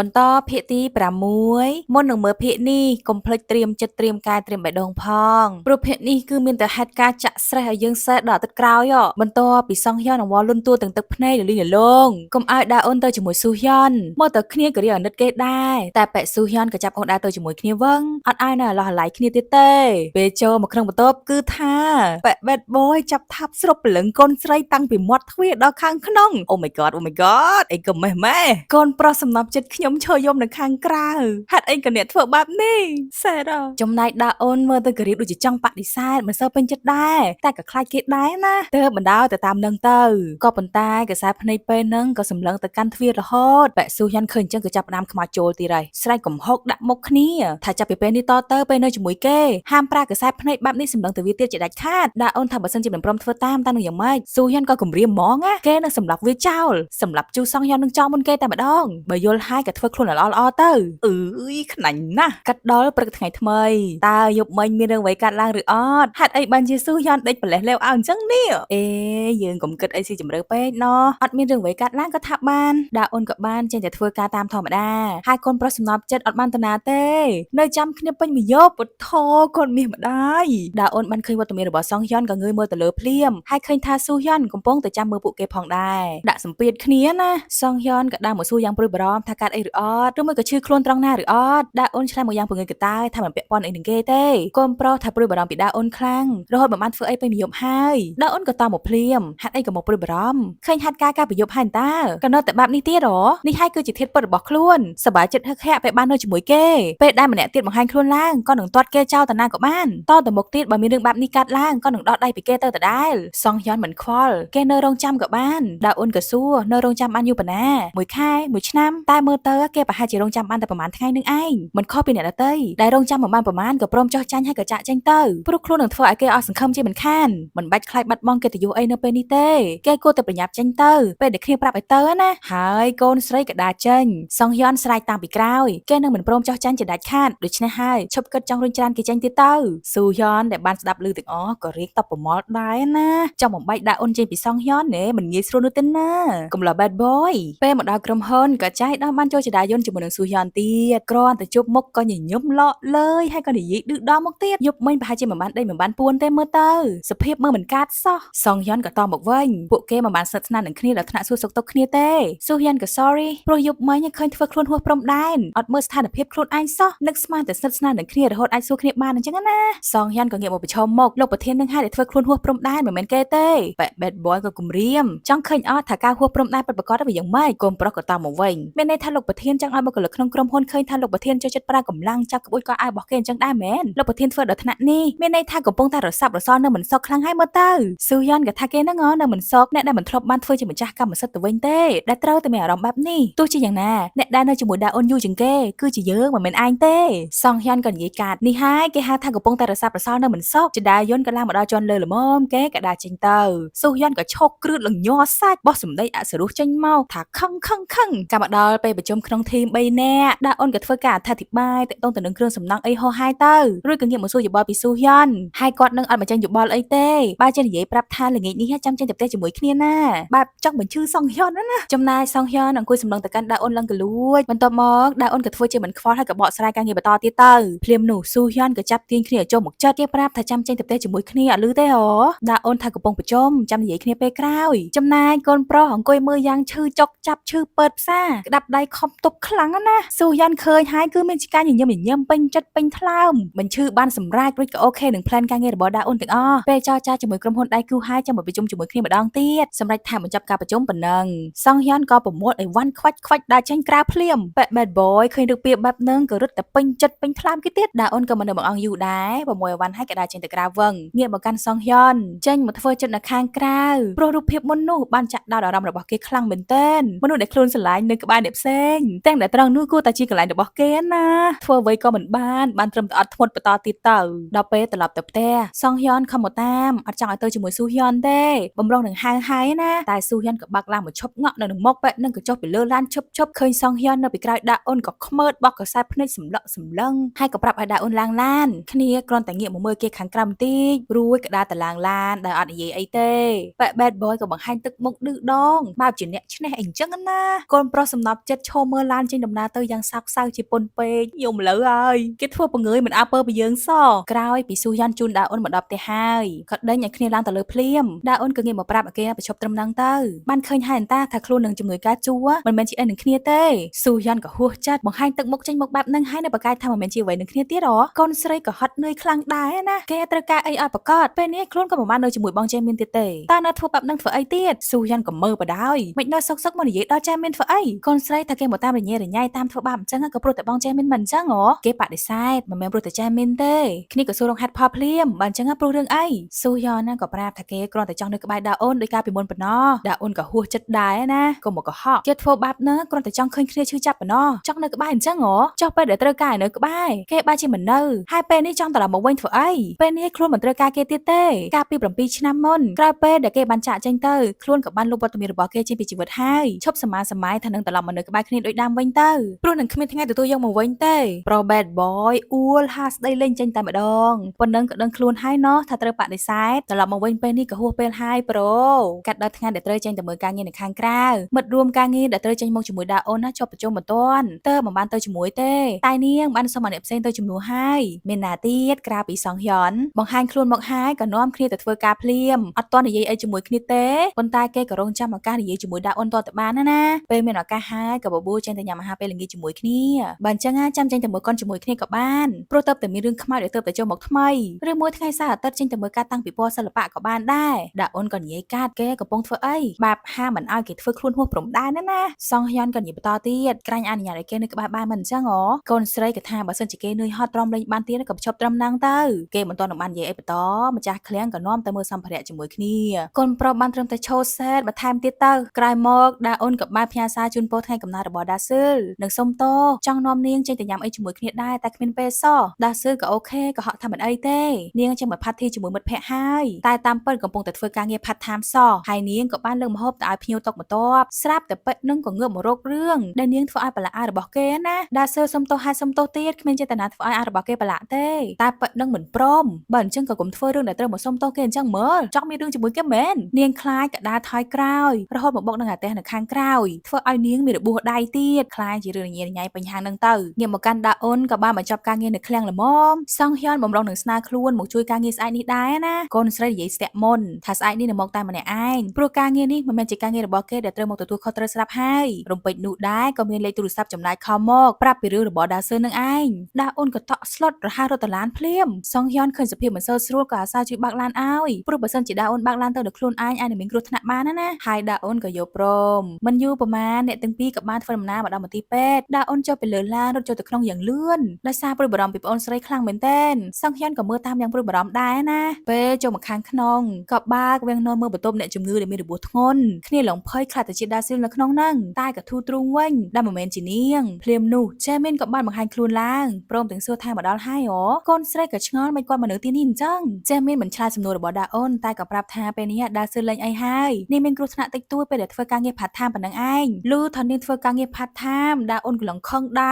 បន្តភាគទី6មុននឹងមើលភាគនេះកុំភ្លេចត្រៀមចិត្តត្រៀមកាយត្រៀមបេះដូងផងព្រោះភាគនេះគឺមានតែហេតុការណ៍ចាក់ស្រេះឲ្យយើងសេះដល់អាទិត្យក្រោយបន្តពីសង្ហយនអង្វរលុនតួទាំងទឹកភ្នែកលលីងលលងកុំឲ្យដើរអូនទៅជាមួយស៊ូហយនមកទៅគ្នាក៏រៀងអាណិតគេដែរតែប៉ែស៊ូហយនក៏ចាប់អូនដើរទៅជាមួយគ្នាវឹងអត់ឲ្យនៅឡោះឡៃគ្នាទៀតទេពេលចូលមកក្នុងបន្ទប់គឺថាប៉ែ bad boy ចាប់ថាប់ស្រុបព្រលឹងកូនស្រីតាំងពីមាត់ទ្វារដល់ខាងក្នុង Oh my god Oh my god អីក៏ម៉េះម៉េះកូនប្រុសសំណប់ចិត្តខ្ញុំឈរយំនៅខាងក្រៅហេតុអីក៏អ្នកធ្វើបែបនេះសែតចំណែកដាអូនមើលទៅក៏រៀបដូចជាចង់បដិសេធមិនសូវពេញចិត្តដែរតែក៏ខ្លាចគេដែរណាទើបបណ្ដោយទៅតាមនឹងទៅក៏ប៉ុន្តែកសែភ្នែកពេលហ្នឹងក៏សម្លឹងទៅកាន់ទ្វាររហូតបែកស៊ូហ៊ានឃើញអញ្ចឹងក៏ចាប់ផ្ដើមខ្មៅចូលទៀតហើយស្រែកកំហុកដាក់មុខគ្នាថាចាប់ពីពេលនេះតទៅពេលនៅជាមួយគេហាមប្រាកសែភ្នែកបែបនេះសម្លឹងទៅវាទៀតជាដាច់ខាតដាអូនថាបើសិនជាមិនព្រមធ្វើតាមនឹងយ៉ាងម៉េចស៊ូហ៊ានក៏គំរាមហ្មងណាគេនឹងសម្លាប់វាចោលសម្លាប់ជូសងហ៊ាននឹងចោលមុនគេតែម្ដងបើយល់ហើយក៏ធ្វើខ្លួនល្អៗទៅអឺយខ្នាញ់ណាស់កាត់ដល់ព្រឹកថ្ងៃថ្មីតើយប់មិញមានរឿងអ្វីកើតឡើងឬអត់ហេតុអីបានជាស៊ូហ៊ានដេកប្រលេះលេវអើអញ្ចឹងនេះអេយើងកុំគិតអីស៊ីជម្រៅពេកណោះអត់មានរឿងអ្វីកើតឡើងក៏ថាបានដាអូនក៏បានចេញតែធ្វើការតាមធម្មតាហើយកូនប្រុសសំណប់ចិត្តអត់បានតាណាទេនៅចាំគ្នាពេញមួយយប់ពុទ្ធកូនមាសម្ដាយដាអូនបានឃើញវត្តមានរបស់សងហ៊ានក៏ងើយមើលទៅលើភ្លាមហើយឃើញថាស៊ូហ៊ានកំពុងតែចាំមើលពួកគេផងដែរដាក់សម្ពាធគ្នាណាសងហ៊ានក៏ដើរមកសួរយ៉ាងព្រួយបារម្ភថាកើតអីឬអត់ឬមួយក៏ឈឺខ្លួនត្រង់ណាឬអត់ដាអូនឆ្លើយមកយ៉ាងពងើយកតើថាមិនពាក់ព័ន្ធអីនឹងគេទេកូនប្រុសថាព្រួយបារម្ភពីដាអូនខ្លាំងរហូតមិនបានធ្វើអីពេញមួយយប់ហើយដាអូនក៏តមកភ្លាមហេតុអីក៏មកព្រួយបារម្ភឃើញហេតុការណ៍ការប្រយុទ្ធហើយតើក៏នៅតែបែបនេះទៀតហ៎នេះហើយគឺជាធាតុពិតរបស់ខ្លួនសប្បាយចិត្តហឹកហាក់ពេលបាននៅជាមួយគេពេលដែលម្នាក់ទៀតបង្ហាញខ្លួនឡើងក៏នឹងទាត់គេចោលតាណាក៏បានតទៅមុខទៀតបើមានរឿងបែបនេះកើតឡើងក៏នឹងដោះដៃពីគេទៅដដែលសងហ៊ានមិនខ្វល់គេនៅរងចាំក៏បានដាអូនក៏សួរនៅរងចាំបានយូរប៉ុណ្ណាមួយខែមួយឆ្នាំតែមើលទៅគេប្រហែលជារងចាំបានតែប្រហែលថ្ងៃនឹងឯងមិនខុសពីអ្នកដទៃដែលរងចាំមិនបានប្រហែលក៏ព្រមចោះចាញ់ហើយក៏ចាក់ចេញទៅព្រោះខ្លួននឹងធ្វើឲ្យគេអស់សង្ឃឹមជាមិនខានមិនបាច់ខ្លាចបាត់បង់កិត្តិយសអីនៅពេលនេះទេគេគួរតែប្រញាប់ចេញទៅពេលដែលគ្នាប្រាប់ឲ្យទៅណាហើយកូនស្រីក៏ដើរចេញសងហ៊ានស្រែកតាមពីក្រោយគេនឹងមិនព្រមចោះចាញ់ជាដាច់ខាតដូច្នេះហើយឈប់គិតចង់រុញច្រានគេចេញទៀតទៅស៊ូហ៊ានដែលបានស្ដាប់ឮទាំងអស់ក៏រៀងតបប្រមល់ដែរណាចង់បំបែកដាក់អូនចេញពីសងហ៊ានណែមិនងាយស្រួលនោះទេណាកំឡោះ bad boy ពេលមកដល់ក្រុមហ៊ុនក៏ចៃដល់បានចូលចដាយន្តជាមួយនឹងស៊ូហ៊ានទៀតគ្រាន់តែជប់មុខក៏ញញឹមឡកលើយហើយក៏និយាយឌឺដល់មកទៀតយប់មិញប្រហែលជាមិនបានដេកមិនបានពួនទេមើលទៅសភាពមើលមិនកាត់សោះសងហ៊ានក៏តមកវិញពួកគេមិនបានស្និទ្ធស្នាលនឹងគ្នាដល់ថ្នាក់សួរសុខទុក្ខគ្នាទេស៊ូហ៊ានក៏ sorry ព្រោះយប់មិញឃើញធ្វើខ្លួនហួសព្រំដែនអត់មើលស្ថានភាពខ្លួនឯងសោះនឹកស្មានតែស្និទ្ធស្នាលនឹងគ្នារហូតអាចសួរគ្នាបានអញ្ចឹងណាសងហ៊ានក៏ងាកមកប្រឈមមុខលោកប្រធាននឹងហើយដែលធ្វើខ្លួនហួសព្រំដែនមិនមែនគេទេបែប bad boy ក៏គំរាមចង់ឃើញអត់ថាការហួសព្រំដែនពិតប្រាកដវាយ៉ាងម៉េចកូនប្រុសក៏តមកវិញមានន័យថាលោកប្រធានចង់ឲ្យបុគ្គលិកក្នុងក្រុមហ៊ុនឃើញថាលោកប្រធានចូលចិត្តប្រើកម្លាំងចាប់ក្បួយកោអាវរបស់គេអញ្ចឹងដែរមែនលោកប្រធានធ្វើដល់ថ្នាក់នេះមានន័យថាកំពុងតែរសាប់រសល់នៅមិនសុខខ្លាំងហើយមើលទៅស៊ូយ៉ានក៏ថាគេហ្នឹងនៅមិនសុខអ្នកដែលមិនធ្លាប់បានធ្វើជាម្ចាស់កម្មសិទ្ធិទៅវិញទេដែលត្រូវតែមានអារម្មណ៍បែបនេះទោះជាយ៉ាងណាអ្នកដែលនៅជាមួយដាអូនយូជាងគេគឺជាយើងមិនមែនឯងទេសងហ៊ានក៏និយាយកាត់នេះហើយគេហៅថាកំពុងតែរសាប់រសល់នៅមិនសុខចដាយន្តក៏ឡើងមកដល់ជន់លើល្មមគេក៏ដើរចេញទៅស៊ូយ៉ានក៏ឈោកគ្រឺតលញ័រសាច់បោះសម្ដីអសរោះចេញមកថាខឹងកាលមកដល់ពេលប្រជុំក្នុងធីម3នាក់ដាអូនក៏ធ្វើការអត្ថាធិប្បាយទាក់ទងទៅនឹងគ្រឿងសំណង់អីហោះហាយទៅរួចក៏ងាកមកសួរយោបល់ពីស៊ូហ៊ានហើយគាត់នឹងអត់បញ្ចេញយោបល់អីទេបើចេះនិយាយប្រាប់ថាល្ងាចនេះចាំចេញទៅផ្ទះជាមួយគ្នាណាបែបចង់បញ្ឈឺសងហ៊ានណាចំណែកសងហ៊ានអង្គុយសម្លឹងទៅកាន់ដាអូនឡើងកលួចបន្ទាប់មកដាអូនក៏ធ្វើជាមិនខ្វល់ហើយក៏បកស្រាយការងារបន្តទៀតទៅភ្លាមនោះស៊ូហ៊ានក៏ចាប់ទាញគ្នាចូលមកចិត្តគេប្រាប់ថាចាំចេញទៅផ្ទះជាមួយគ្នាអត់ឮទេហ៎ដាអូនថាកំពុងប្រជុំចាំនិយាយគ្នាពេលក្រោយចំណែកកូនប្រុសអង្គុយមើលយ៉ាងឈឺចុកចាប់ឈឺពើតផ្សាក្តាប់ដៃខំទប់ខ្លាំងណាស៊ូយ៉ានឃើញហើយគឺមានការញញឹមពេញចិត្តពេញថ្លើមមិនឈឺបានសម្រេចរួចក៏អូខេនឹង plan ការងាររបស់ដាអូនទាំងអស់ពេលចរចាជាមួយក្រុមហ៊ុនដៃគូហើយចាំមកប្រជុំជាមួយគ្នាម្ដងទៀតសម្រាប់ថាបញ្ចប់ការប្រជុំប៉ុណ្ណឹងសងហ៊ានក៏ប្រមូលឲ្យវ៉ាន់ខ្វាច់ដើរចេញក្រៅភ្លាមប៉ែ bad boy ឃើញរូបភាពបែបហ្នឹងក៏រត់តែពេញចិត្តពេញថ្លើមគេទៀតដាអូនក៏មិននៅបង្អង់យូរដែរប្រមូលឲ្យវ៉ាន់ហើយក៏ដើរចេញទៅក្រៅវឹងងាកមកកាន់សងហ៊ានចេញមកធ្វើចិត្តនៅខាងក្រៅព្រោះរូបភាពមុននោះបានចាក់ដោតអារម្មណ៍របស់គេខ្លាំងមែនទែនមនុស្សដែលខ្លួនស្រឡាញ់នៅក្បែរអ្នកផ្សេងទាំងដែលត្រង់នោះគួរតែជាកន្លែងរបស់គេណាធ្វើអ្វីក៏មិនបានត្រឹមតែអត់ធ្មត់បន្តទៀតទៅដល់ពេលត្រឡប់ទៅផ្ទះសងហ៊ានខំមកតាមអត់ចង់ឲ្យទៅជាមួយស៊ូហ៊ានទេបំរុងនឹងហៅហើយណាតែស៊ូហ៊ានក៏បាក់ឡើងមកឈប់ងក់នៅនឹងមុខបែបនឹងក៏ចុះពីលើឡានឈប់ឃើញសងហ៊ាននៅពីក្រោយដាអូនក៏ខ្មើតបោះកសែភ្នែកសម្លឹកសម្លឹងហើយក៏ប្រាប់ឲ្យដាអូនឡើងឡានគ្នាគ្រាន់តែងាកមកមើលគេខាងក្រៅបន្តិចរួចក៏ដើរទៅឡើងឡានដោយអត់និយាយអីទេបែប bad boy ក៏បង្ហាញទឹកមុខឌឺដងបើជាអ្នកឈ្នះអីអញ្ចឹងណាកូនប្រុសសំណប់ចិត្តឈោ មើលឡានចេញដំណើរទៅយ៉ាងសោកសៅជាពន់ពេកយំលើហើយគេធ្វើពង្រឿយមិនអើពើពីយើងសក្រោយពីស៊ូយ៉ាន់ជូនដាអ៊ុនមកដល់ផ្ទះហើយក៏ដេញឲ្យគ្នាឡើងទៅលើភ្លាមដាអ៊ុនក៏ងាកមកប្រាប់អាគេបញ្ឈប់ត្រឹមហ្នឹងទៅបានឃើញហែនតាថាខ្លួននឹងជំនួយការជួមិនមែនជាអីនឹងគ្នាទេស៊ូយ៉ាន់ក៏ហួសចិត្តបង្ហាញទឹកមុខចេញមកបែបហ្នឹងហើយនៅបកាយថាមិនមែនជាអ្វីនឹងគ្នាទៀតហ៎កូនស្រីក៏ហត់នឿយខ្លាំងដែរណាគេត្រូវការអីឲ្យប្រកាសពេលនេះខ្លួនក៏មិនបាននៅជាមួយបងចេមានទៀតទេតើនៅធ្វើបែបហ្នឹងធ្វើអីទៀតស៊ូយ៉ាន់ក៏មើលបដ ហើយមិននៅសុកសុកមកនិយាយដល់ចែមានធ្វើអីកូនស្រីថាគេមកតាមរញ៉េរញ៉ៃតាមធ្វើបាបអញ្ចឹងក៏ព្រោះតែបងចែមានមិនអញ្ចឹងហ៎គេបដិសេធមិនមែនព្រោះតែចែមានទេគ្នាក៏សួររងហេតុផលភ្លាមបើអញ្ចឹងព្រោះរឿងអីស៊ូយ៉នណាក៏ប្រាប់ថាគេគ្រាន់តែចង់នៅក្បែរដាអូនដោយការពីមុនប៉ុណ្ណោះដាអូនក៏ហួសចិត្តដែរណាក៏មកកុហកគេធ្វើបាបណាគ្រាន់តែចង់ឃើញគ្នាឈឺចាប់ប៉ុណ្ណោះចង់នៅក្បែរអញ្ចឹងហ៎ចុះពេលដែលត្រូវការនៅក្បែរគេបែរជាមិននៅហើយពេលនេះចង់ត្រឡប់មកវិញធ្វើអីពេលនេះខ្លួនមិនត្រូវការគេទៀតទេកាលពី7ឆ្នាំមុនក្រោយពេលដែលគេបានចាក់ចេញទៅខ្លួនក៏បានលុបវត្តមានរបស់គេចេញពីជីវិតហើយឈប់សមាសម័យថានឹងត្រឡប់មកនៅក្បែរគ្នាដូចដើមវិញទៅព្រោះនឹងគ្មានថ្ងៃទទួលយកមកវិញទេប្រូ bad boy អួលហាស្ដីលេងចេញតែម្ដងប៉ុណ្ណឹងក៏ដឹងខ្លួនហើយណោះថាត្រូវបដិសេធត្រឡប់មកវិញពេលនេះក៏ហួសពេលហើយប្រូកាត់ដល់ថ្ងៃដែលត្រូវចេញទៅមើលការងារនៅខាងក្រៅមិត្តរួមការងារដែលត្រូវចេញមកជាមួយដាអូនណាជាប់ប្រជុំមិនទាន់តើមិនបានទៅជាមួយទេតែនាងបានសុំឲ្យអ្នកផ្សេងទៅជំនួសហើយមានណាទៀតក្រៅពីសងហ៊ុនបង្ហាញខ្លួនមកហើយក៏នាំគ្នាទៅធ្វើការភ្លាមអត់ទាន់និយាយអីជាមួយគ្នាទេប៉ុន្តែគេក៏រងចាំឱកាសនិយាយជាមួយដាអូនតទៅបានណាពេលមានឱកាសហើយក៏បបួលចេញទៅញ៉ាំអាហារពេលល្ងាចជាមួយគ្នាបើអញ្ចឹងចាំចេញទៅមើលកុនជាមួយគ្នាក៏បានព្រោះទៅតែមានរឿងខ្មៅដែលទៅតែចូលមកថ្មីឬមួយថ្ងៃសៅរ៍អាទិត្យចេញទៅមើលការតាំងពិព័រណ៍សិល្បៈក៏បានដែរដាអូនក៏និយាយកាត់គេកំពុងធ្វើអីបាបហាមិនឲ្យគេធ្វើខ្លួនហួសព្រំដែនណាសងហ៊ុនក៏និយាយបន្តទៀតក្រាញ់អនុញ្ញាតឲ្យគេនៅក្បែរបានមិនអញ្ចឹងហ៎កូនស្រីក៏ថាបើសិនជាគេនឿយហត់ទ្រាំលេងបានទៀតក៏បញ្ឈប់ត្រឹមហ្នឹងទៅគេមិនទាន់នឹងបាននិយាយអីបន្តម្ចាស់ឃ្លាំងក៏នាំទៅមើលសម្ភារៈជាមួយគ្នាកូនប្រុសបានត្រឹមតែឈោសេតបន្ថែមទៀតទៅក្រោយមកដាអូនក៏បានផ្ញើសារជូនពរថ្ងៃកំណើតរបស់ដាស៊ឺលនិងសុំតចង់នាំនាងចេញទៅញ៉ាំអីជាមួយគ្នាដែរតែគ្មានពេលសោះដាស៊ឺលក៏អូខេក៏ហក់ថាមិនអីទេនាងចេញមកផាត់ធីជាមួយមិត្តភ័ក្តិហើយតែតាមពិតកំពុងតែធ្វើការងារផាត់តាមសោះហើយនាងក៏បានលើកម្ហូបទៅឲ្យភ្ញៀវតុកបន្ទាប់ស្រាប់តែពេជ្រនឹងក៏ងើបមករករឿងដែលនាងធ្វើឲ្យប្រឡាក់អារបស់គេណាដាស៊ឺលសុំទោសហើយសុំទោសទៀតគ្មានចេតនាធ្វើឲ្យអារបស់គេប្រឡាក់ទេតែពេជ្រនឹងមិនព្រមបើអញ្ចឹងក៏កុំធ្វើរឿងដែលត្រូវមកសុំទោសគេអញ្ចឹងមើលចង់មានរឿងជាមួយគេមែននាងខ្លាចក៏ដើរថយក្រោយរហូតមកបុកនឹងអាទះនៅខាងក្រោយធ្វើឲ្យនាងមានរបួសដៃទៀតខ្លាចជារឿងញ៉ៃញ៉ៃបញ្ហានឹងទៅងាកមកកាន់ដាអូនក៏បានបញ្ចប់ការងារនៅឃ្លាំងល្មមសងហ៊ុនបំរុងនឹងស្នើខ្លួនមកជួយការងារស្អែកនេះដែរណាកូនស្រីនិយាយស្ទាក់មុនថាស្អែកនេះនឹងមកតែម្នាក់ឯងព្រោះការងារនេះមិនមែនជាការងាររបស់គេដែលត្រូវមកទទួលខុសត្រូវស្រាប់ហើយរំពេចនោះដែរក៏មានលេខទូរស័ព្ទចំណាយខំមកប្រាប់ពីរឿងរបស់ដាស៊ឺនឹងឯងដាអូនក៏តក់ស្លុតរហ័សរត់ទៅឡានភ្លាមសងហ៊ុនឃើញសភាពមិនសូវស្រួលក៏អាសាជួយបើកឡានឲ្យព្រោះបើសិនជាដាអូនបើកឡានទៅដល់ខ្លួនឯងអាចនឹងមានគ្រោះថ្នាក់បានណាហើយដាអូនក៏យល់ព្រមមិនយូរប្រហែលអ្នកទាំងពីរក៏បានធ្វើដំណើរមកដល់មន្ទីរពេទ្យដាអូនចុះពីលើឡានរត់ចូលទៅក្នុងយ៉ាងលឿនដោយសារព្រួយបារម្ភពីប្អូនស្រីខ្លាំងមែនទែនសងហ៊ុនក៏មើលតាមយ៉ាងព្រួយបារម្ភដែរណាពេលចូលមកខាងក្នុងក៏បើកវាំងននមើលបន្ទប់អ្នកជំងឺដែលមានរបួសធ្ងន់គ្នាឡងភ័យខ្លាចតែជាដាស៊ីលនៅក្នុងហ្នឹងតែក៏ធូរទ្រូងវិញដែលមិនមែនជានាងភ្លាមនោះចែមីនក៏បានបង្ហាញខ្លួនឡើងព្រមទាំងសួរថាមកដល់ហើយហ៎កូនស្រីក៏ឆ្ងល់មិនគាត់មកនៅទីនេះអញ្ចឹងចែមីនមិនឆ្លើយសំណួររបស់ដាអូនតែក៏ប្រាប់ថាពេលនេះដាស៊ឺលេងអីហើយនាងមានគ្រោះថ្នាក់តិចតួចពេលដែលធ្វើការងារផាត់ថាមប៉ុណ្ណឹងឯងលឺថានាងធ្វើការងារផាត់ថាមដាអូនក៏ឡងខឹងដែ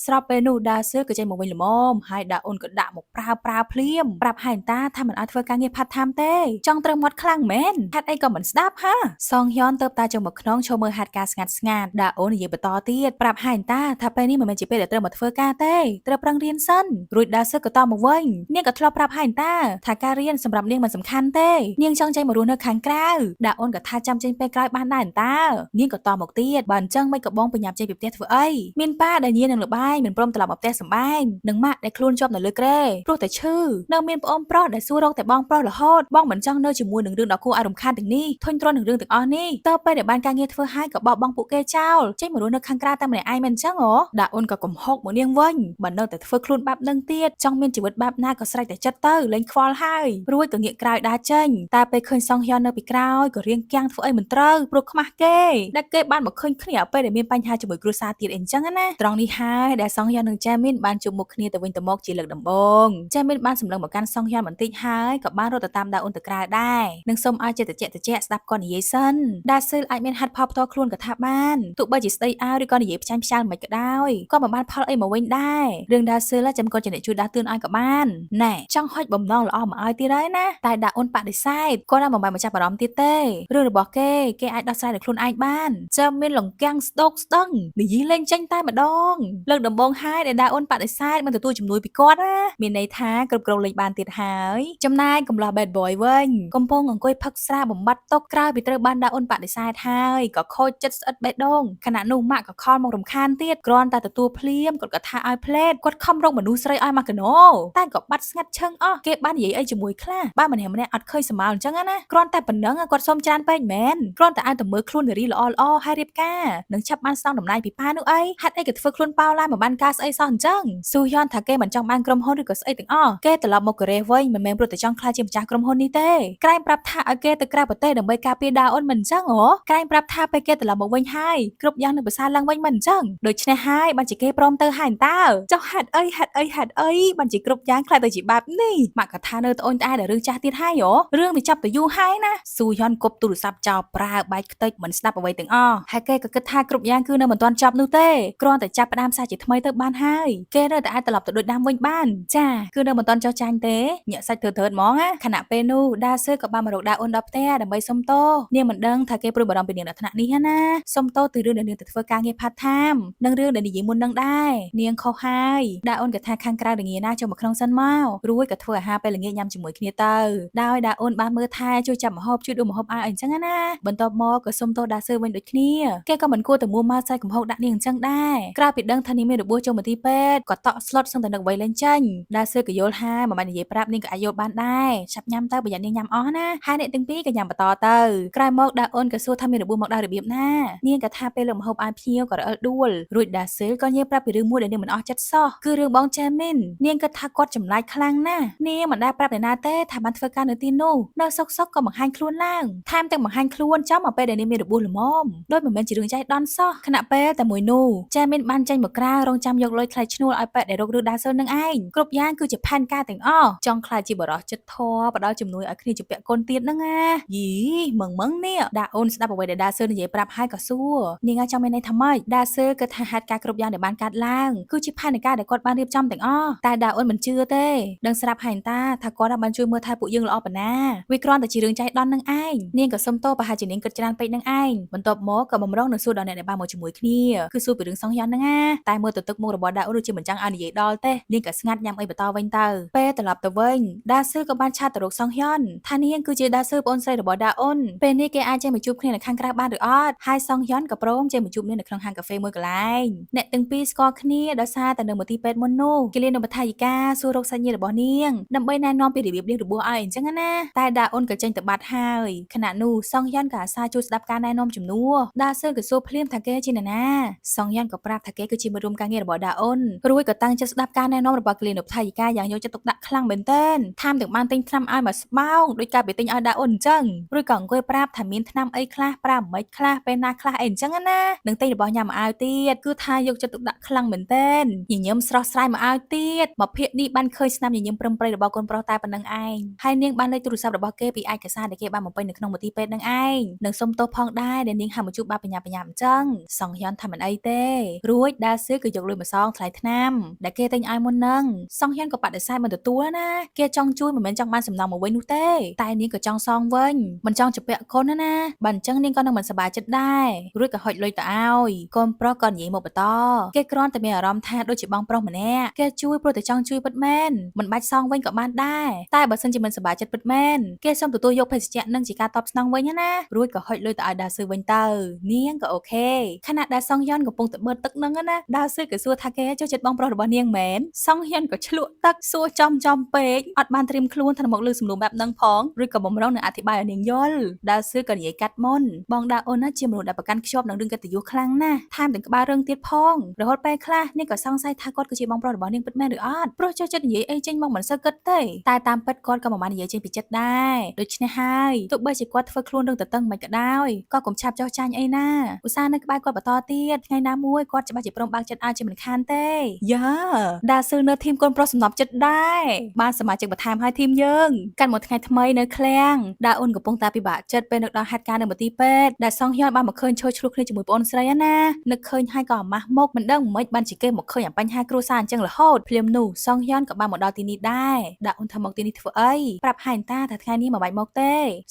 រស្រាប់ពេលនោះដាស៊ឺក៏ចេញមកវិញល្មមហើយដាអូនក៏ដាក់មកប្រើភ្លាមប្រាប់ហែនតាថាមិនឲ្យធ្វើការងារផាត់ថាមទេចង់ត្រូវមាត់ខ្លាំងមែនហេតុអីក៏មិនស្ដាប់ហាសងហ៊ុនទៅតាចូលមកក្នុងចូលមើលហេតុការស្ងាត់ដាអូននិយាយបន្តទៀតប្រាប់ហែនតាថាពេលនេះមិនមែនជាពេលដែលត្រូវមកធ្វើការទេត្រូវប្រឹងរៀនសិនរួចដាស៊ឺក៏តមកវិញនាងក៏ធ្លាប់ប្រាប់ហែនតាថាការរៀនសម្រាប់នាងមិនសំខាន់ទេនាងចង់ចេញមករស់នៅខាងក្រៅដាអូនក៏ថាចាំចេញពេលក្រោយបានដែរតានាងក៏តមកទៀតបើអញ្ចឹងមិនក៏បងបញ្ញាប់ចេញពីផ្ទះធ្វើអីមានប៉ាដែលញៀននឹងលបាយមិនព្រមត្រឡប់មកផ្ទះសម្បែងនឹងម៉ាក់ដែលខ្លួនជាប់នៅលើគ្រែព្រោះតែឈឺនៅមានប្អូនប្រុសដែលសួររកតែបងប្រុសរហូតបងមិនចង់នៅជាមួយនឹងរឿងដ៏គួរឲ្យរំខានទាំងនេះធុញទ្រាន់នឹងរឿងទាំងអស់នេះតើពេលដែលបានការងារធ្វើហើយក៏បោះបង់ពួកគេចោលចេញមករស់នៅខាងក្រៅតែម្នាក់ឯងមិនអញ្ចឹងហ៎ដាអូនក៏កំហុកមកនាងវិញបើនៅតែធ្វើខ្លួនបែបនឹងទៀតចង់មានជីវិតបែបណាក៏ស្រេចតែចិត្តទៅលេងខ្វល់ហើយរួចក៏ងាកក្រោយដើរចេញតែពេលឃើញសងហ៊ុននៅពីក្រោយក៏រៀងគាំងធ្វើអីមិនត្រូវព្រោះខ្មាស់គេដែលគេបានមកឃើញគ្នាពេលដែលមានបញ្ហាជាមួយគ្រួសារទៀតអីអញ្ចឹងណាត្រង់នេះហើយដែលសងហ៊ុននិងចែមីនបានជួបមុខគ្នាទៅវិញទៅមកជាលើកដំបូងចែមីនបានសម្លឹងមកកាន់សងហ៊ុនបន្តិចហើយក៏បានរត់ទៅតាមដាអូនទៅក្រៅដែរនឹងសុំឲ្យចិត្តត្រជាក់ស្ដាប់គាត់និយាយសិនដាស៊ឺលអាចមានហាត់ផលផ្ទាល់ខ្លួនក៏ថាបានទោះបីជាស្ដីឲ្យឬក៏និយាយផ្ចាញ់ផ្ចាលមិនក៏ដោយក៏មិនបានផលអីមកវិញដែររឿងដាស៊ឺលចាំគាត់ជាអ្នកជួយដាស់តឿនឲ្យក៏បានណែចង់ហុចបំណងល្អមកឲ្យទៀតហើយណាតែដាអូនបដិសេធគាត់មិនបានមកចាប់អារម្មណ៍ទៀតទេរឿងរបស់គេអាចដោះស្រាយដោយខ្លួនឯងបានចាំមានលង្កាំងស្ដោកស្ដោ ងនិយាយលេងចាញ់តែម្ដងលើកដំបងហើយដែលដាអូនបដិសេធមិនទទួលជំនួយពីគាត់ណាមានន័យថាគ្រប់គ្រងលេងបានទៀតហើយចំណែកកំឡោះ bad boy វិញកំពុងអង្គុយផឹកស្រាបំបត្តិទុកក្រោយពីត្រូវបានដាអូនបដិសេធហើយក៏ខូចចិត្តស្អិតបេះដូងខណៈនោះម៉ាក់ក៏ខលមករំខានទៀតគ្រាន់តែទទួលភ្លាមគាត់ក៏ថាឲ្យផ្លេតគាត់ខំរកមនុស្សស្រីឲ្យមកកណោតែក៏បាត់ស្ងាត់ឈឹងអស់គេបាននិយាយអីជាមួយខ្លះបើម្នាក់អត់ឃើញសមោលអញ្ចឹងណាគ្រាន់តែប៉ុណ្ណឹងគាត់សុំច្រើនពេកមែនគ្រាន់តែឲ្យតែមើលខ្លួននារីល្អហើយរៀបការនឹងចាប់បានស្នងតំណែងពីប៉ានោះអីហេតុអីក៏ធ្វើខ្លួនប៉ោឡាមិនបានការស្អីសោះអញ្ចឹងស៊ូយ៉នថាគេមិនចង់បានក្រុមហ៊ុនឬក៏ស្អីទាំងអស់គេត្រឡប់មកកូរ៉េវិញមិនមែនព្រោះតែចង់ខ្លាចជាម្ចាស់ក្រុមហ៊ុននេះទេក្រែងប្រាប់ថាឲ្យគេទៅក្រៅប្រទេសដើម្បីការពារដាអូនមិនអញ្ចឹងហ៎ក្រែងប្រាប់ថាពេលគេត្រឡប់មកវិញហើយគ្រប់យ៉ាងនឹងប្រសើរឡើងវិញមិនអញ្ចឹងដូច្នេះហើយបានជាគេព្រមទៅហើយតើចុះហេតុអីបានជាគ្រប់យ៉ាងខ្លាចទៅជាបែបនេះម៉ាក់ក៏ថានៅត្អូញត្អែតែរឿងចាស់ទៀតហើយហ៎រឿងវាចាប់ទៅយូរហើយណាស៊ូយ៉នគប់ទូរស័ព្ទចោលប្រើបែកខ្ទេចមិនស្ដាប់អ្វីទាំងអស់ហើយគេក៏គិតថាគ្រប់យ៉ាងគឺនៅមិនទាន់ចប់នោះទេគ្រាន់តែចាប់ផ្ដើមសារជាថ្មីទៅបានហើយគេនៅតែអាចត្រឡប់ទៅដូចដើមវិញបានចាគឺនៅមិនទាន់ចោះចាញ់ទេញាក់សាច់ធឺៗហ្មងណាខណៈពេលនោះដាសឺក៏បានមករកដាអូនដល់ផ្ទះដើម្បីសុំទោសនាងមិនដឹងថាគេព្រួយបារម្ភពីនាងដល់ថ្នាក់នេះណាសុំទោសtừរឿងដែលនាងទៅធ្វើការងារ part time និងរឿងដែលនិយាយមុននឹងដែរនាងខុសហើយដាអូនក៏ថាខាងក្រៅល្ងាណាចូលមកក្នុងសិនមករួចក៏ធ្វើអាហារពេលល្ងាចញ៉ាំជាមួយគ្នាទៅដោយដាអូនបានមើលថែជួយចាប់ម្ហូបជួយដួសម្ហូបឲ្យអញ្ចឹងណាបន្ទាប់មកក៏សុំទោសដាសឺវិញដូចគ្នាគេក៏មិនគួរទៅមួម៉ៅសាច់កំហុសដាក់នាងអញ្ចឹងដែរក្រៅពីដឹងថានាងមានរបួសចូលមន្ទីរពេទ្យក៏តក់ស្លុតសឹងតែនឹកអ្វីលេងចាញ់ដាសឺក៏យល់ហើយមិនបាននិយាយប្រាប់នាងក៏អាចយល់បានដែរឆាប់ញ៉ាំទៅប្រយ័ត្ននាងញ៉ាំអស់ណាហើយអ្នកទាំងពីរក៏ញ៉ាំបន្តទៅក្រោយមកដាអូនក៏សួរថាមានរបួសមកដល់របៀបណានាងក៏ថាពេលលើកម្ហូបឲ្យភ្ញៀវក៏រអិលដួលរួចដាសឺក៏និយាយប្រាប់ពីរឿងមួយដែលនាងមិនអស់ចិត្តសោះគឺរឿងបងចាមីននាងក៏ថាគាត់ចម្លែកខ្លាំងណាស់នាងមិនដែលប្រាប់អ្នកណាទេថាបានធ្វើការនៅទីនោះនៅសុកក៏បង្ហាញខ្លួនឡើងថែមទាំងបង្ហាញខ្លួនចំមកពេលដែលនាងមានរបួសល្មមដោយមិនមែនជារឿងចៃដន្យសោះខណៈពេលតែមួយនោះចាមីនបានចេញមកក្រៅរងចាំយកលុយថ្លៃឈ្នួលឲ្យប៉ែដែលរកឬដាសឺនឹងឯងគ្រប់យ៉ាងគឺជាផែនការទាំងអស់ចង់ខ្លាចជាបរិសុទ្ធចិត្តធម៌ផ្ដល់ជំនួយឲ្យគ្នាជាពាក់កូនទៀតហ្នឹងណាយីម៉ងនេះដាអូនស្ដាប់អ្វីដែលដាសឺនិយាយប្រាប់ហើយក៏សួរនាងអាចចង់មានន័យថាម៉េចដាសឺក៏ថាហេតុការគ្រប់យ៉ាងដែលបានកើតឡើងគឺជាផែនការដែលគាត់បានរៀបចំទាំងអស់តែដាអូនមិនជឿទេដឹងស្រាប់ហើយតាថាគាត់បានជួយមើលថែពួកយើងល្អប៉ុណ្ណាវាគ្រាន់តែជារឿងចៃដន្យនឹងឯងនាងក៏សុំទោសប្រហែលជានាងគិតច្រើនពេកនឹងឯងបន្ទាប់មកក៏បំរុងនឹងសួរដល់អ្នកដែលបានមកជាមួយគ្នាគឺសួរពីរឿងសង្ហយ័នហ្នឹងណាតែមើលទៅទឹកមុខរបស់ដាអូនដូចជាមិនចង់ឲ្យនិយាយដល់ទេនាងក៏ស្ងាត់ញ៉ាំអីបន្តវិញទៅពេលត្រឡប់ទៅវិញដាសឺក៏បានឆាតទៅរកសង្ហយ័នថានាងគឺជាដាសឺប្អូនស្រីរបស់ដាអូនពេលនេះគេអាចចេញមកជួបគ្នានៅខាងក្រៅបានឬអត់ហើយសង្ហយ័នក៏ព្រមចេញមកជួបនាងនៅក្នុងហាងកាហ្វេមួយកន្លែងអ្នកទាំងពីរស្គាល់គ្នាដោយសារតែនៅមន្ទីរពេទ្យមុននោះគេលាននៅបថាយិកាសួររកសាច់ញាតិរបស់នាងដើម្បីណែនាំពីរបៀបរៀបរបួសឲ្យអញ្ចឹងណាតែដាអូនក៏ចេញទៅបាត់ហើយខណៈនោះសង្ហយ័នក៏អាសាជួយស្ដាប់ការណែនាំជំនួសដាសឺក៏សួរភ្លាមថាគេជានរណាសង្ហយ័នក៏ប្រាប់ថាគេគឺជាមិត្តរួមការងាររបស់ដាអូនរួចក៏តាំងចិត្តស្ដាប់ការណែនាំរបស់គេលាននៅបថាយិកាយ៉ាងយកចិត្តទុកដាក់ខ្លាំងមែនទែនថែមទាំងបានទិញថ្នាំឲ្យមកស្បោងដោយការពីទិញឲ្យដាអូនអញ្ចឹងរួចក៏អង្គុយប្រាប់ថាមានថ្នាំអីខ្លះប្រើមិនខ្លះពេលណាខ្លះអីអញ្ចឹងណានឹងទិញរបស់ញ៉ាំមកឲ្យទៀតគឺថាយកចិត្តទុកដាក់ខ្លាំងមែនទែនញញឹមស្រស់ស្រាយមកឲ្យទៀតមកភាគនេះបានឃើញស្នាមញញឹមព្រឹមប្រិយរបស់កូនប្រុសតែប៉ុណ្្នឹងឯងហើយនាងបានលេខទូរស័ព្ទរបស់គេពីឯកសារដែលគេបានបំពេញនៅក្នុងមន្ទីរពេទ្យនឹងឯងនឹងសុំទោសផងដែរដែលនាងហាក់មកជួបបាបញ្ញាអញ្ចឹងសង្ហយ័នថាមិនអីទេរួចដាសឺក៏យកលុយមកសងថ្លៃថ្នាំដែលគេទិញឲ្យមុននឹងសង្ហយ័នក៏បដិសេធមិនទទួលណាគេចង់ជួយមិនមែនចង់បានសំណងមកវិញនោះទេតែនាងក៏ចង់សងវិញមិនចង់ជពាក់កូនណាបើអញ្ចឹងនាងក៏នឹងមិនសប្បាយចិត្តដែររួចក៏ហុចលុយទៅឲ្យកូនប្រុសក៏និយាយមកបន្តគេគ្រាន់តែមានអារម្មណ៍ថាដូចជាបងប្រុសម្នាក់គេជួយព្រោះតែចង់ជួយពិតមែនមិនបាច់សងវិញក៏បានដែរតែបើសិនជាមិនសប្បាយចិត្តពិតមែនគេសូមទទួលយកភេសជ្ជៈនឹងជាការតបស្នងវិញណារួចក៏ហុចលុយទៅឲ្យដាសឺវិញទៅនាងក៏អូខេខណៈដែលសង្ហយ័នកំពុងតែបឺតទឹកនឹងណាដាសឺក៏សួរថាគេចូលចិត្តបងប្រុសរបស់នាងមែនសង្ហយ័នក៏ឆ្លក់ទឹកសួរចំពេកអត់បានត្រៀមខ្លួនថាមកលើសំណួរបែបហ្នឹងផងឬក៏បំរុងនឹងអធិប្បាយឲ្យនាងយល់ដាសឺក៏និយាយកាត់មុនបងដាអូនណាជាមនុស្សដែលប្រកាន់ខ្ជាប់នឹងរឿងកិត្តិយសខ្លាំងណាស់ថែមទាំងក្បាលរឿងទៀតផងរហូតពេលខ្លះនាងក៏សង្ស័យថាគាត់គឺជាបងប្រុសរបស់នាងពិតមែនឬអត់ព្រោះចូលចិត្តនិយាយអីចេញមកមិនសូវគិតទេតែតាមពិតគាត់ក៏មិនបាននិយាយចេញពីចិត្តដែរដូច្នេះហើយទោះបីជាគាត់ធ្វើខ្លួនរឿងតតឹងមិនក៏ដោយក៏កុំឆាប់ចោះចាញ់អីណាឧស្សាហ៍នៅក្បែរគាត់បន្តទៀតថ្ងៃណាមួយគាត់ច្បាស់ជាព្រមបើកចិត្តឲ្យជាមិនខានទេយ៉ាដាសឺនៅធីមកូនប្រុសសំណប់ចិត្តដែរបានសមាជិកបន្ថែមឲ្យធីមយើងកាន់មួយថ្ងៃថ្មីនៅឃ្លាំងដាអូនកំពុងតែពិបាកចិត្តពេលនឹកដល់ហេតុការណ៍នៅមន្ទីរពេទ្យដែលសង្ហយ័នបានមកឃើញឈរឆ្លោះគ្នាជាមួយប្អូនស្រីណានឹកឃើញហើយក៏អាម៉ាស់មុខមិនដឹងមិនបានជាគេមកឃើញអាបញ្ហាគ្រួសារអញ្ចឹងរហូតភ្លាមនោះសង្ហយ័នក៏បានមកដល់ទីនេះដែរដាអូនថាមកទីនេះធ្វើអីប្រាប់ហាញតាថាថ្ងៃនេះមកបាច់មកទេ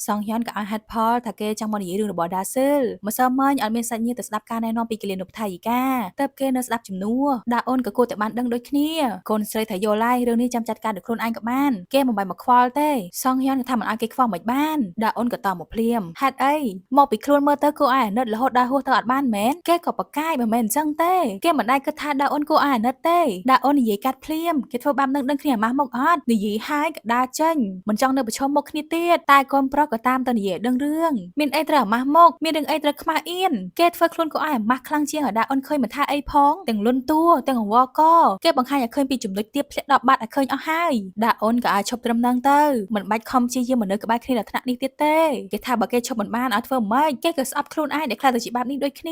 សង្ហយ័នក៏ឲ្យហេតុផលថាគេចង់មកនិយាយរឿងរបស់ដាសឺលម្សិលមិញអត់មានសាច់ញាតិទៅស្ដាប់ការ ណែនាំពីគិលានុបដ្ឋាយិកាទៅគេនៅស្ដាប់ជំនួសដាអូនក៏គួរតែបានដឹងដូចគ្នាកូនស្រីថាយល់ហើយរឿងនេះចាំចាត់ការដោយខ្លួនឯងក៏បានគេមិនបាច់មកខ្វល់ទេសងហ៊ុនថាមិនឲ្យគេខ្វល់មិនបានដាអូនក៏តមកភ្លាមហេតុអីមកពីខ្លួនមើលទៅគួរឲ្យអាណិតរហូតដល់ហួសទៅអត់បានមែនគេក៏ប្រកាយមិនមែនអញ្ចឹងទេគេមិនដែលគិតថាដាអូនគួរឲ្យអាណិតទេដាអូននិយាយកាត់ភ្លាមគេធ្វើបាបនឹងដឹងគ្នាអាម៉ាស់មកអត់និយាយហើយក៏ដើរចេញមិនចង់នៅប្រឈមមុខគ្នាទៀតតែកូនប្រុសក៏តាមទៅនិយាយដឹងរឿងមានអីត្រូវអាម៉ាស់មកមានរឿងអីត្រូវខ្មាស់អៀនគេធ្វើខ្លួនក៏ឲ្យអាម៉ាស់ខ្លាំងជាងឲ្យដាអូនឃើញមិនថាអីផងទាំងលុនតួទាំងអង្វរកគេបង្ហាញឲ្យឃើញពីចំណុចទាបធ្លាក់ដល់បាត់ឲ្យឃើញអស់ហើយដាអូនក៏ឲ្យឈប់ត្រឹមហ្នឹងទៅមិនបាច់ខំជាយាមមនុស្សក្បែរគ្នាដល់ថ្នាក់នេះទៀតទេគេថាបើគេឈប់មិនបានឲ្យធ្វើម៉េចគេក៏ស្អប់ខ្លួនឯងដែលខ្លាចទៅជាបាបនេះដូចគ្ន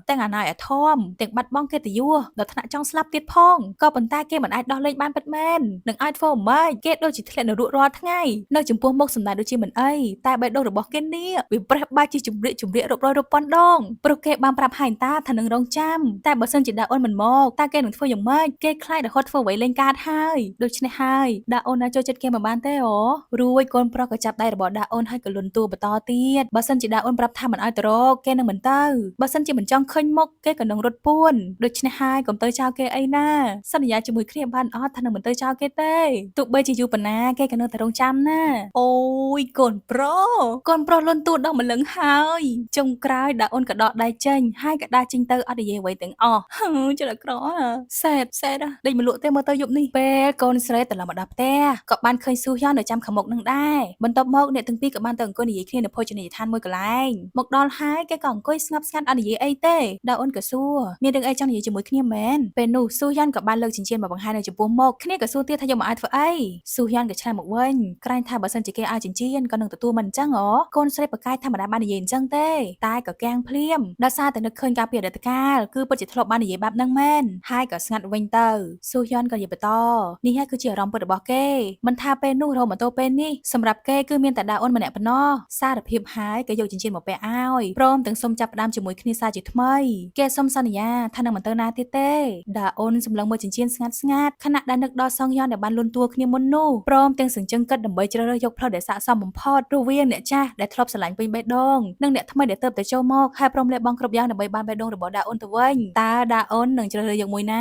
ាទាំងអាណយអធមទាំងបាត់បង់កិត្តិយសដល់ថ្នាក់ចង់ស្លាប់ទៀតផងក៏ប៉ុន្តែគេមិនអាចដោះលែងបានពិតមែននឹងឲ្យធ្វើម៉េចគេដូចជាធ្លាក់នៅរួចរាល់ថ្ងៃនៅចំពោះមុខសម្ដេចដូចជាមិនអីតែបេះដូងរបស់គេនេះវាប្រេះបាច់ជាជំរាករាប់រយរាប់ពាន់ដងព្រោះគេបានប្រាប់ហែងតាថានឹងរងចាំតែបើសិនជាដាអូនមិនមកតើគេនឹងធ្វើយ៉ាងម៉េចគេខ្លាចរហូតធ្វើអ្វីលេងកើតហើយដូច្នេះហើយដាអូនណាចូលចិត្តគេមិនបានទេអូរួយកូនប្រុសក៏ចាប់ដៃរបស់ដាអូនហើយក៏លន់តួបន្តទៀតបើសិនជាដាអូនប្រាប់ថាមិនឲ្យទៅរកគេនឹងមិនទៅបើសិនជាមិនចង់ឃើញមុខគេក៏នឹងរត់ពួនដូច្នេះហើយកុំទៅចោលគេអីណាសន្យាជាមួយគ្នាបានអត់ថានឹងមិនទៅចោលគេទេទោះបីជាយូរប៉ុណ្ណាគេក៏នៅតែរងចាំណាអូយកូនប្រុសលន់តួដល់ម្លឹងហើយចុងក្រោយដាអូនក៏ដកដៃចេញហើយក៏ដើរចេញទៅអត់និយាយអ្វីទាំងអស់ចិត្តអាក្រក់សែតដេញមកលក់ទេមើលទៅយប់នេះពេលកូនស្រីត្រឡប់មកដល់ផ្ទះក៏បានឃើញស៊ូហ៊្យន់នៅចាំខាងមុខនឹងដែរបន្ទាប់មកអ្នកទាំងពីរក៏បានទៅអង្គុយនិយាយគ្នានៅភោជនីយដ្ឋានមួយកន្លែងមកដល់ហើយគេក៏អង្គុយស្ងប់ស្ងាត់អត់និយាយអីទេដាអូនក៏សួរមានរឿងអីចង់និយាយជាមួយគ្នាមែនពេលនោះស៊ូហ៊្យន់ក៏បានលើកចិញ្ចៀនមកបង្ហាញនៅចំពោះមុខគ្នាក៏សួរទៀតថាយកមកឲ្យធ្វើអីស៊ូហ៊្យន់ក៏ឆ្លើយមកវិញក្រែងថាបើសិនជាគេឲ្យចិញ្ចៀនក៏នឹងទទួលមិនអញ្ចឹងហ៎កូនស្រីប្រកែកធម្មតាបាននិយាយអញ្ចឹងទេតែក៏កាំងភ្លាមដោយសារតែនឹកឃើញការពីអតីតកាលគឺពិតជាធ្លាប់បាននិយាយបែបហ្នឹងមែនហើយក៏ស្ងាត់វិញទៅស៊ូហ៊្យន់ក៏និយាយបន្តនេះហើយគឺជាអារម្មណ៍ពិតរបស់គេមិនថាពេលនោះរហូតមកទល់ពេលនេះសម្រាប់គេគឺមានតែដាអូនម្នាក់ប៉ុណ្ណោះសារភាពហើយក៏យកចិញ្ចៀនមកពាក់ឲ្យព្រមទាំងសុំចាប់ផ្ដើមជាមួយគ្នាសារជាថ្មីគេសុំសន្យាថានឹងមិនទៅណាទៀតទេដាអូនសម្លឹងមើលចិញ្ចៀនស្ងាត់ខណៈដែលនឹកដល់សងហ៊្យន់ដែលបានលន់តួគ្នាមុននោះព្រមទាំងសញ្ជឹងគិតដើម្បីជ្រើសរើសយកផ្លូវដែលស័ក្តិសមបំផុតរវាងអ្នកចាស់ដែលធ្លាប់ស្រឡាញ់ពេញបេះដូងនិងអ្នកថ្មីដែលទើបតែចូលមកហើយព្រមលះបង់គ្រប់យ៉ាងដើម្បីបានបេះដូងរបស់ដាអូនទៅវិញតើដាអូននឹងជ្រើសរើសយកមួយណា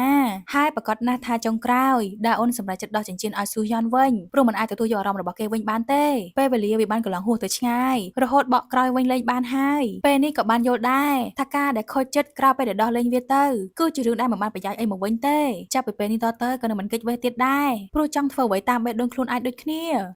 ហើយប្រកាសណាស់ថាចុងក្រោយដាអូនសម្រេចចិត្តដោះចិញ្ចៀនឲ្យស៊ូហ៊្យន់វិញព្រោះមិនអាចទទួលយកអារម្មណ៍របស់គេវិញបានទេពេលវេលាវាបានកន្លងហួសទៅឆ្ងាយរហូតបកក្រោយវិញលែងបានហើយពេលនេះក៏បានយល់ដែរថាការដែលខូចចិត្តក្រោយពេលដែលដោះលែងវាទៅគឺជារឿងដែលមិនបានប្រយោជន៍អីមកវិញទេចាប់ពីពេលនេះតទៅក៏នឹងមិនគេចវេះទៀតដែរព្រោះចង់ធ្វើអ្វីតាមបេះដូងខ្លួនឯងដូចគ្នា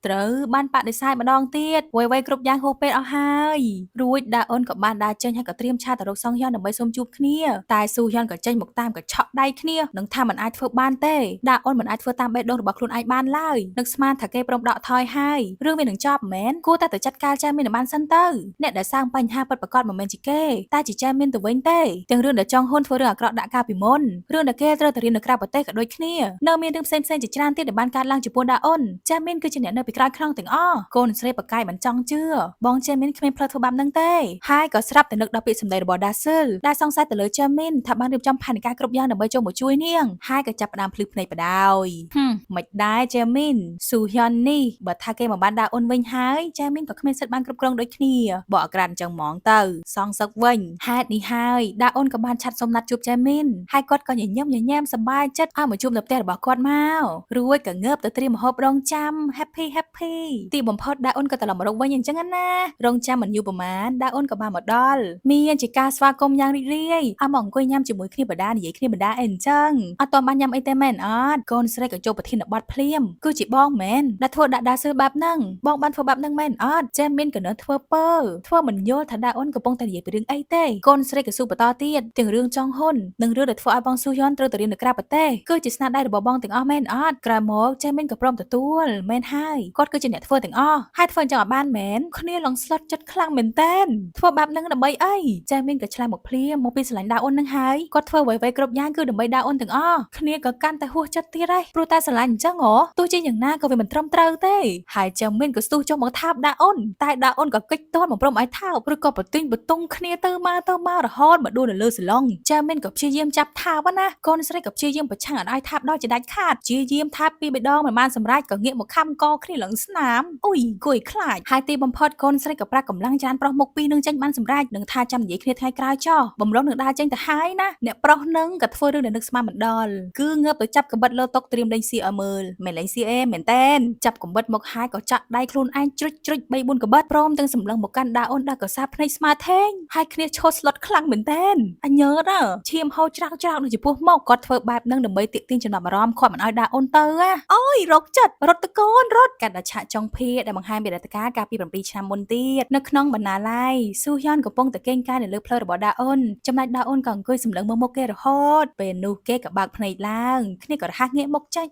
ត្រូវបានបដិសេធម្ដងទៀតអ្វីៗគ្រប់យ៉ាងហួសពេលអស់ហើយរួចដាអូនក៏បានដើរចេញហើយក៏ត្រៀមឆាតទៅរកសងហ៊្យន់ដើម្បីសុំជួបគ្នាតែស៊ូហ៊្យន់ក៏ចេញមកតាមក៏ឆក់ដៃគ្នានឹងថាមិនអាចធ្វើបានទេដាអូនមិនអាចធ្វើតាមបេះដូងរបស់ខ្លួនឯងបានឡើយនឹកស្មានថាគេព្រមដកថយហើយរឿងវានឹងចប់មែនគួរតែទៅចាត់ការចែមានបានសិនទៅអ្នកដែលសាងបញ្ហាពិតប្រាកដមិនមែនជាគេតែជាចែមានទៅវិញទេទាំងរឿងដែលចង់ហ៊ុនធ្វើរឿងអាក្រក់ដាក់ការពីមុនរឿងដែលគេត្រូវទៅរៀននៅក្រៅប្រទេសក៏ដូចគ្នានៅមានរឿងផ្សេងជាច្រើនទៀតដែលបានកើតឡើងចំពោះដាអូនចែមានគឺជាអ្នកនៅពីក្រោយខ្នងទាំងអស់កូនស្រីប្រកាយមិនចង់ជឿបងចែមានគ្មានផ្លូវធ្វើបាបនឹងទេហើយក៏ស្រាប់តែនឹកដល់ពាក្យសម្ដីរបស់ដាស៊ិលដែលសង្ស័យទៅលើចែមានថាបានរៀបចំផែនការគ្រប់យ៉ាងដើម្បីចូលមកជួយនាងហើយក៏ចាប់ផ្ដើមភ្លឺភ្នែកបដ យមិនដែរចែមីនស៊ូហ៊ុននេះបើថាគេមកបានដើរអូនវិញហើយចែមីនក៏គ្មានសិទ្ធិបានគ្រប់គ្រងដូចគ្នាបកអាក្រាតអញ្ចឹងហ្មងទៅសងសឹកវិញហេតុនេះហើយដើរអូនក៏បានឆាត់សុំណាត់ជួបចែមីនហើយគាត់ក៏ញញឹមសប្បាយចិត្តឲ្យមកជួបនៅផ្ទះរបស់គាត់មករួចក៏ងើបទៅត្រៀមម្ហូបរងចាំ happy ទីបំផុតដើរអូនក៏ត្រឡប់មករកវិញអញ្ចឹងណារងចាំមិនយូរប្រហែលដើរអូនក៏បានមកដល់មានជាការស្វាគមន៍យ៉ាងរីករាយឲ្យមកអង្គុយញ៉ាំជាមួយគ្នាបដានិយាយគ្នាបដាអីអញ្ចឹងអត់ទាន់បានញ៉ាំអីទេមែនអត់កូនស្រីក៏ចូលប្រធានបទភ្លាមគឺជាបងមែនដែលធ្វើដាក់ដាសឺបែបហ្នឹងបងបានធ្វើបែបហ្នឹងមែនអត់ចេះមានក៏នៅធ្វើពើធ្វើមិនយល់ថាដាអូនកំពុងតែនិយាយពីរឿងអីទេកូនស្រីក៏សួរបន្តទៀតទាំងរឿងចង់ហ៊ុននិងរឿងដែលធ្វើឲ្យបងស៊ូហ៊ុនត្រូវទៅរៀននៅក្រៅប្រទេសគឺជាស្នាដៃរបស់បងទាំងអស់មែនអត់ក្រោយមកចេះមានក៏ព្រមទទួលមែនហើយគាត់គឺជាអ្នកធ្វើទាំងអស់ហើយធ្វើអញ្ចឹងឲ្យបានមែនគ្នាឡងស្លុតចិត្តខ្លាំងមែនតែនធ្វើបែបហ្នឹងដើម្បីអីចេះមានក៏ឆ្លើយមកភ្លាមមកពីស្រឡាញ់ដាអូនហ្នឹងហើយគាត់ធ្វើអ្វីៗគ្រប់យ៉ាងគឺដើម្បីដាអូនទាំងអស់គ្នាក៏កាន់តែហួសចិត្តទៀតហើយព្រោះតែស្រឡាញ់អញ្ចឹងហ៎ទោះជាយ៉ាងណាក៏វាមិនត្រឹមត្រូវទេហើយចេះមានក៏ស្ទុះចុះមកថាបដាអូនតែដាអូនក៏កិច្ចទាត់មកព្រមឲ្យថាបឬក៏បន្ទិញបន្ទង់គ្នាទៅមករហូតមកដួលនៅលើសាឡុងចេះមានក៏ព្យាយាមចាប់ថាបណាកូនស្រីក៏ព្យាយាមប្រឆាំងឲ្យថាបដល់ជាដាច់ខាតព្យាយាមថាបពីបេះដូងមិនបានសម្រេចក៏ងាកមកខំកគ្នាឡើងស្នាមអុយគួយខ្លាចហើយទីបំផុតកូនស្រីក៏ប្រាក់កម្លាំងច្រើនប្រុសមុខពីរនឹងចេញបានសម្រេចនឹងថាចាំនិយាយគ្នាថ្ងៃក្រោយចុះ បំរុងនឹងដើរចេញទៅហើយណាអ្នកប្រុសនឹងក៏ធ្វើរឿងដែលនឹកស្មានមិនដល់គឺងើបទៅចាប់កាំបិតលើតុត្រៀមលេងសៀកឲ្យមើលមិនលេងសៀកអេមែនតែនចាប់កាំបិតមកហើយក៏ចាក់ដៃខ្លួនឯងជ្រុចជ្រុច3 4កាំបិតព្រមទាំងសម្លឹងមកកាន់ដាអូនដាក់កសាភ្នែកស្មាថេងហើយគ្នាឈោស្លុតខ្លាំងមែនតែនអញញើតឈាមហូរច្រាក់ច្រាក់ដូចចំពោះមកគាត់ធ្វើបែបហ្នឹងដើម្បីទាក់ទាញចំណាប់អារម្មណ៍គាត់មិនឲ្យដាអូនទៅអូយរកចិត្តរត់ទៅកូនរត់កាត់ដល់ឆាកចុងភៀកដែលបង្ហាញពីរដ្ឋការកាលពី7ឆ្នាំមុនទៀតនៅក្នុងបណ្ណាល័យស៊ូហ៊ុនកំពុងតែកេងកាយនៅលើផ្លូវរបស់ដាអូនចំណែកដាអូនក៏អង្គុយសម្លឹងមើលមុខគេរហូតពេលនោះគេក៏បើកភ្នែកឡើងគ្នាក៏រហ័សងាកមុខចាញ់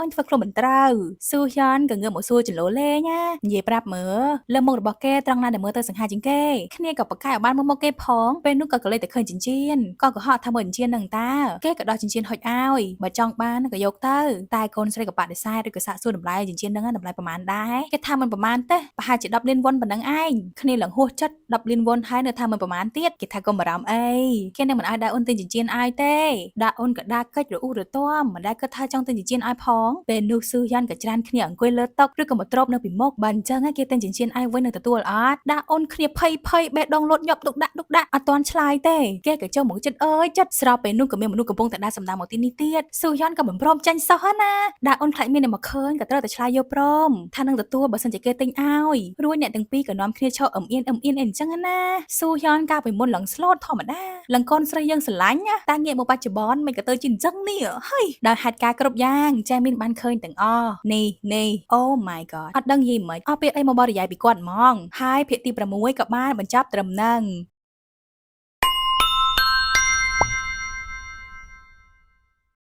អញធ្វើខ្លួនមិនត្រូវស៊ូហ៊ុនក៏ងើបមកសួរចន្លោលេងនិយាយប្រាប់មើលលើមុខរបស់គេត្រង់ណាដែលមើលទៅសង្ហាជាងគេគ្នាក៏ប្រកែកឲ្យបានមើលមុខគេផងពេលនោះក៏កលេចតែឃើញចិញ្ចៀនក៏កុហកថាមើលចិញ្ចៀននឹងតាគេក៏ដោះចិញ្ចៀនហុចឲ្យបើចង់បានក៏យកទៅតែកូនស្រីក៏បដិសេធឬក៏សាកសួរតម្លៃចិញ្ចៀនហ្នឹងតម្លៃប្រហែលដែរគេថាមិនប្រហែលទេប្រហែលជា10លានវ៉ុនប៉ុណ្ណឹងឯងគ្នាឡើងហួសចិត្ត10លានវ៉ុនហើយនៅថាមិនប្រហែលទៀតគេថាកុំបារម្ភអីគេនឹងមិនឲ្យដាអូនទិញចិញ្ចៀនឲ្យទេដាអូនក៏ដាកិច្ចរអ៊ូរទាំមិនដែលគិតថាចង់ទិញចិញ្ចៀនឲ្យផងពេលនោះស៊ឺយ៉ាន់ក៏ច្រានគ្នាអង្គុយលើតុឬក៏មកទ្របនៅពីមុខបើអញ្ចឹងគេទិញចិញ្ចៀនឲ្យវិញនឹងទទួលអត់ដាអូនគ្នាភ័យបេះដូងលោតញាប់ដុកដាក់អត់ទាន់ឆ្លើយទេគេក៏ចូលមកចិត្តអើយចិត្តស្របពេលនោះក៏មានមនុស្សកំពុងតែដើរសម្ដៅមកទីនេះទៀតស៊ឺយ៉ាន់ក៏មិនព្រមចាញ់សោះណាដាអូនខ្លាចមានអ្នកមកឃើញក៏ត្រូវតែឆ្លើយយកព្រមថានឹងទទួលបើសិនជាគេទិញឲ្យរួចអ្នកទាំងពីរក៏នាំគ្នាឈរអៀនអីចឹងណាស៊ូហ៊ុនកាលពីមុនឡើងស្លូតធម្មតាឡើងកូនស្រីយើងស្រឡាញ់តែងាកមកបច្ចុប្បន្នមិនក៏ទៅជាអញ្ចឹងនេះហើយដោយហេតុការគ្រប់យ៉ាងចែមានបានឃើញទាំងអស់នេះអូ my god អត់ដឹងនិយាយមិនអស់ពាក្យអីមកបរិយាយពីគាត់ហ្មងហើយភាគទី6ក៏បានបញ្ចប់ត្រឹមហ្នឹង